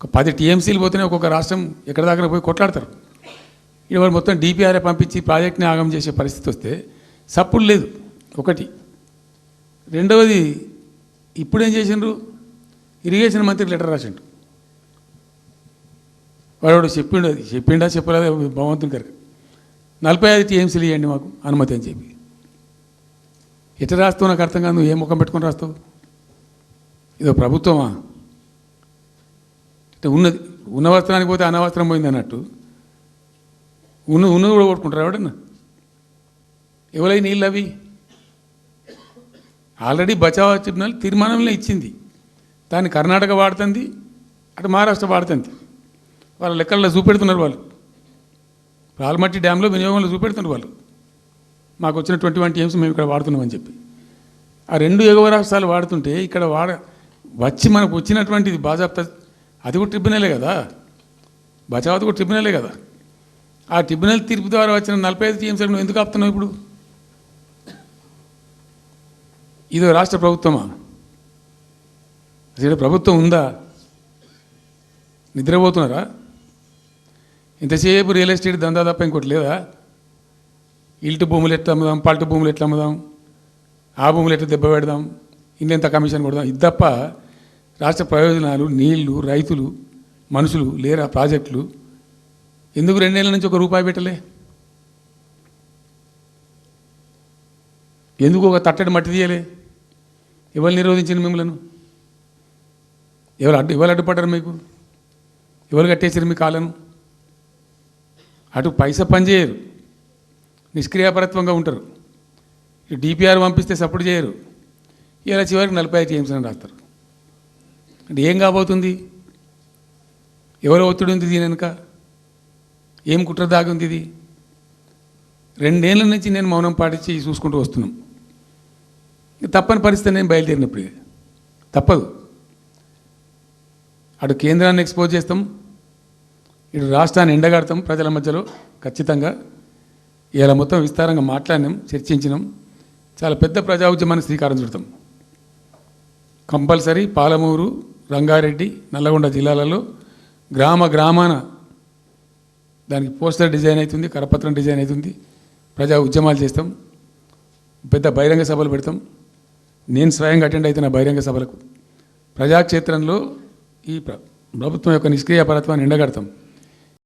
ఒక 10 టీఎంసీలు పోతేనే ఒక్కొక్క రాష్ట్రం ఎక్కడ దాకా పోయి కొట్లాడతారు. ఇవాళ మొత్తం డిపిఆర్ఏ పంపించి ప్రాజెక్ట్ని ఆగం చేసే పరిస్థితి వస్తే సప్పుడు లేదు. ఒకటి. రెండవది, ఇప్పుడేం చేసిండ్రు, ఇరిగేషన్ మంత్రికి లెటర్ రాసిండు. వాడు చెప్పిండా చెప్పలేదా భగవంతుని గారికి 45 టీఎంసీలు ఇవ్వండి మాకు అనుమతి అని చెప్పి. ఎట్లా రాస్తావు నాకు అర్థం కాదు. నువ్వు ఏ ముఖం పెట్టుకొని రాస్తావు? ఇదో ప్రభుత్వమా? ఉన్నది ఉన్న వస్త్రానికి పోతే అనవసరం పోయింది అన్నట్టు ఉన్నది కూడా కొట్టుకుంటారు ఎవడన్నా. ఎవరై నీళ్ళు అవి ఆల్రెడీ బచావ్ ట్రిబ్యునల్ తీర్మానంలో ఇచ్చింది. దాన్ని కర్ణాటక వాడుతుంది, అటు మహారాష్ట్ర వాడుతుంది. వాళ్ళ లెక్కల్లో చూపెడుతున్నారు వాళ్ళు. ఆల్మట్టి డ్యాంలో వినియోగంలో చూపెడుతున్నారు వాళ్ళు. మాకు వచ్చిన 21 టీఎంసీ మేము ఇక్కడ వాడుతున్నామని చెప్పి. ఆ 2 ఎగువ రాష్ట్రాలు వాడుతుంటే ఇక్కడ వచ్చి మనకు వచ్చినటువంటిది బాజాప్తా, అది కూడా ట్రిబ్యునలే కదా, బచావత్ కూడా ట్రిబ్యునలే కదా. ఆ ట్రిబ్యునల్ తీర్పు ద్వారా వచ్చిన 45 టీఎంసీలు నువ్వు ఎందుకు ఆపుతున్నావు ఇప్పుడు? ఇదో రాష్ట్ర ప్రభుత్వమా? అసలు ప్రభుత్వం ఉందా? నిద్రపోతున్నారా? ఇంతసేపు రియల్ ఎస్టేట్ దందా తప్ప ఇంకోటి లేదా? ఇల్టు భూములు ఎట్లా అమ్ముదాం, పల్టు భూములు ఎట్లా అమ్ముదాం, ఆ భూములు ఎట్లా దెబ్బ పెడదాం, ఇంకెంత కమిషన్ కొడదాం, ఇది తప్ప రాష్ట్ర ప్రయోజనాలు, నీళ్లు, రైతులు, మనుషులు లేరా? ప్రాజెక్టులు ఎందుకు 2 ఏళ్ళ నుంచి ₹1 పెట్టలే? ఎందుకు ఒక తట్టడి మట్టి తీయలే? ఎవరు నిరోధించిన మిమ్మల్ని? ఎవరు అడ్డుపడ్డారు మీకు? ఎవరు కట్టేసారు మీ కాలను? అటు పైసా పనిచేయరు, నిష్క్రియాపరత్వంగా ఉంటారు. డిపిఆర్ పంపిస్తే సపోర్ట్ చేయరు. ఇలా చివరికి 45 టీఎంసీ అని రాస్తారు. అంటే ఏం కాబోతుంది? ఎవరో ఒత్తిడి ఉంది దీని వెనుక? ఏం కుట్ర దాగి ఉంది ఇది? 2 ఏళ్ళ నుంచి నేను మౌనం పాటించి చూసుకుంటూ వస్తున్నాం. తప్పని పరిస్థితి నేను బయలుదేరినప్పుడు తప్పదు. అటు కేంద్రాన్ని ఎక్స్పోజ్ చేస్తాం, ఇటు రాష్ట్రాన్ని ఎండగడతాం ప్రజల మధ్యలో ఖచ్చితంగా. ఇలా మొత్తం విస్తారంగా మాట్లాడినాం, చర్చించినాం. చాలా పెద్ద ప్రజా ఉద్యమాన్ని శ్రీకారం చుడతాం. కంపల్సరీ పాలమూరు, రంగారెడ్డి, నల్లగొండ జిల్లాలలో గ్రామాన దానికి పోస్టర్ డిజైన్ అవుతుంది, కరపత్రం డిజైన్ అవుతుంది. ప్రజా ఉద్యమాలు చేస్తాం, పెద్ద బహిరంగ సభలు పెడతాం. నేను స్వయంగా అటెండ్ అవుతున్న బహిరంగ సభలకు. ప్రజాక్షేత్రంలో ఈ ప్రభుత్వం యొక్క నిష్క్రియాపరత్వాన్ని ఎండగడతాం.